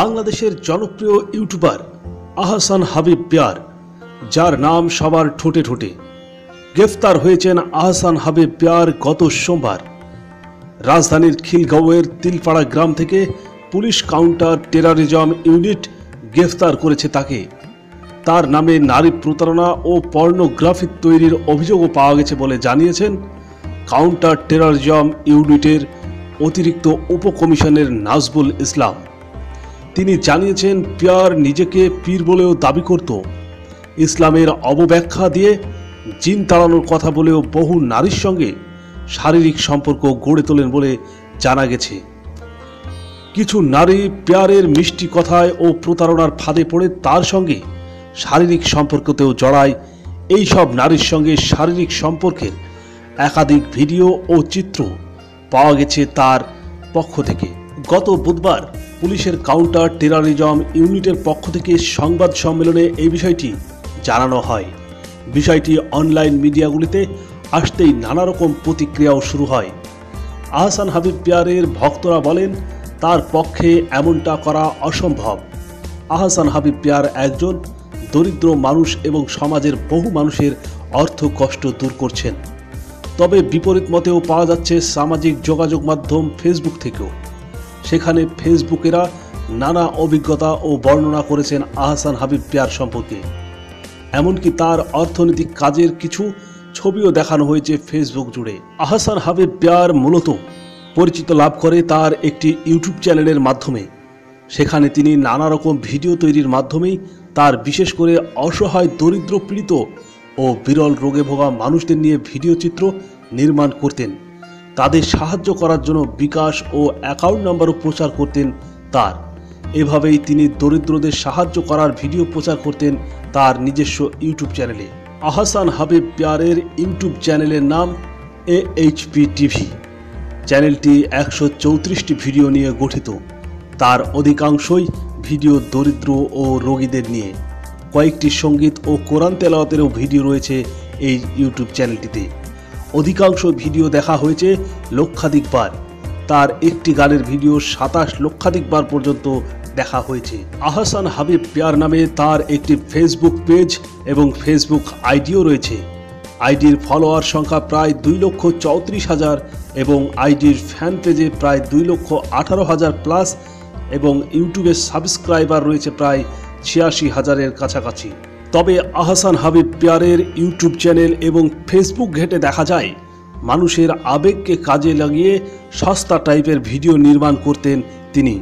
বাংলাদেশের জনপ্রিয় YouTuber Ahsan Habib peer, যার নাম সবার ঠোঁটে ঠোঁটে, গ্রেফতার হয়েছেন আহসান হাবিব পিয়ার গত সোমবার। রাজধানীর খিলগাঁওয়ের তিলপাড়া গ্রাম থেকে পুলিশ কাউন্টার টেররিজম ইউনিট গ্রেফতার করেছে তাকে। তার নামে নারী প্রতারণা ও পর্নোগ্রাফি তৈরির অভিযোগও পাওয়া গেছে বলে জানিয়েছেন কাউন্টার টেররিজম ইউনিটের অতিরিক্ত উপকমিশনার নাজবুল ইসলাম। তিনি জানিয়েছেন, পিয়ার নিজেকে পীর বলেও দাবি করত। ইসলামের অবব্যাখ্যা দিয়ে জিন তাড়ানোর কথা বলেও বহু নারীর সঙ্গে শারীরিক সম্পর্ক গড়ে তোলেন বলে জানা গেছে। কিছু নারী পিয়ারের মিষ্টি কথায় ও প্রতারণার ফাঁদে পড়ে তার সঙ্গে শারীরিক সম্পর্কতেও জড়ায়। এই সব নারীর সঙ্গে শারীরিক সম্পর্কের একাধিক ভিডিও ও চিত্র পাওয়া গেছে তার পক্ষ থেকে। গত বুধবার পুলিশের কাউন্টার টেররিজম ইউনিটের পক্ষ থেকে সংবাদ সম্মেলনে এই বিষয়টি জানানো হয়। বিষয়টি অনলাইন মিডিয়াগুলিতে আসতেই নানা রকম প্রতিক্রিয়াও শুরু হয়। আহসান হাবিব পিয়ারের ভক্তরা বলেন, তার পক্ষে এমনটা করা অসম্ভব। আহসান হাবিব পিয়ার একজন দরিদ্র মানুষ এবং সমাজের বহু মানুষের অর্থ কষ্ট দূর করছেন। তবে বিপরীত মতেও পাওয়া যাচ্ছে সামাজিক যোগাযোগ মাধ্যম ফেসবুক থেকেও। সেখানে ফেসবুকেরা নানা অভিজ্ঞতা ও বর্ণনা করেছেন আহসান হাবিব পিয়ার সম্পর্কে। এমনকি তার অর্থনৈতিক কাজের কিছু ছবিও দেখানো হয়েছে ফেসবুক জুড়ে। আহসান হাবিব পিয়ার মূলত পরিচিত লাভ করে তার একটি ইউটিউব চ্যানেলের মাধ্যমে। সেখানে তিনি নানা রকম ভিডিও তৈরির মাধ্যমেই তার বিশেষ করে অসহায়, দরিদ্র, পীড়িত ও বিরল রোগে ভোগা মানুষদের নিয়ে ভিডিও চিত্র নির্মাণ করতেন। তাদের সাহায্য করার জন্য বিকাশ ও অ্যাকাউন্ট নাম্বারও প্রচার করতেন তার। এভাবেই তিনি দরিদ্রদের সাহায্য করার ভিডিও প্রচার করতেন তার নিজস্ব ইউটিউব চ্যানেলে। আহসান হাবিব পিয়ারের ইউটিউব চ্যানেলের নাম AHP টিভি। চ্যানেলটি 134টি ভিডিও নিয়ে গঠিত। তার অধিকাংশই ভিডিও দরিদ্র ও রোগীদের নিয়ে। কয়েকটি সঙ্গীত ও কোরআন তেলাওয়াতেরও ভিডিও রয়েছে এই ইউটিউব চ্যানেলটিতে। অধিকাংশ ভিডিও দেখা হয়েছে লক্ষাধিক বার। তার একটি গানের ভিডিও 27 লক্ষাধিক বার পর্যন্ত দেখা হয়েছে। আহসান হাবিব পিয়ার নামে তার একটি ফেসবুক পেজ এবং ফেসবুক আইডিও রয়েছে। আইডির ফলোয়ার সংখ্যা প্রায় 2,34,000 এবং আইডির ফ্যান পেজে প্রায় 2,18,000 প্লাস এবং ইউটিউবের সাবস্ক্রাইবার রয়েছে প্রায় 86,000-এর কাছাকাছি। তবে আহসান হাবিব পিয়ারের ইউটিউব চ্যানেল এবং ফেসবুক ঘেঁটে দেখা যায় মানুষের আবেগকে কাজে লাগিয়ে সস্তা টাইপের ভিডিও নির্মাণ করতেন তিনি।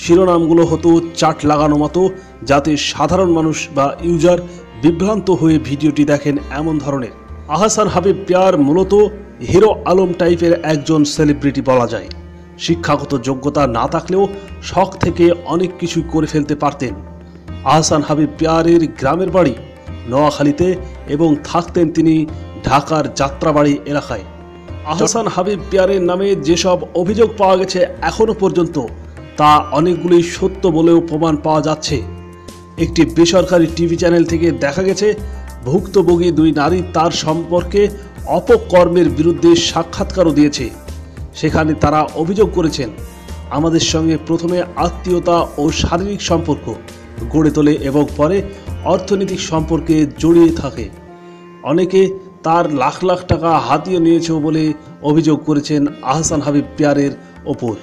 শিরোনামগুলো হতো চাট লাগানো মতো, যাতে সাধারণ মানুষ বা ইউজার বিভ্রান্ত হয়ে ভিডিওটি দেখেন এমন ধরনের। আহসান হাবিব পিয়ার মূলত হিরো আলম টাইপের একজন সেলিব্রিটি বলা যায়। শিক্ষাগত যোগ্যতা না থাকলেও শখ থেকে অনেক কিছু করে ফেলতে পারতেন। আহসান হাবিব পিয়ারের গ্রামের বাড়ি নোয়াখালীতে এবং থাকতেন তিনি ঢাকার যাত্রাবাড়ি এলাকায়। আহসান হাবিব পিয়ারের নামে যেসব অভিযোগ পাওয়া গেছে এখনো পর্যন্ত, তা অনেকগুলি সত্য বলেও প্রমাণ পাওয়া যাচ্ছে। একটি বেসরকারি টিভি চ্যানেল থেকে দেখা গেছে ভুক্তভোগী 2 নারী তার সম্পর্কে অপকর্মের বিরুদ্ধে সাক্ষাৎকারও দিয়েছে। সেখানে তারা অভিযোগ করেছেন, আমাদের সঙ্গে প্রথমে আত্মীয়তা ও শারীরিক সম্পর্ক গড়ে তোলে এবং পরে অর্থনৈতিক সম্পর্কে জড়িয়ে থাকে। অনেকে তার লাখ লাখ টাকা হাতিয়ে নিয়েছে বলে অভিযোগ করেছেন আহসান হাবিব পিয়ারের ওপর।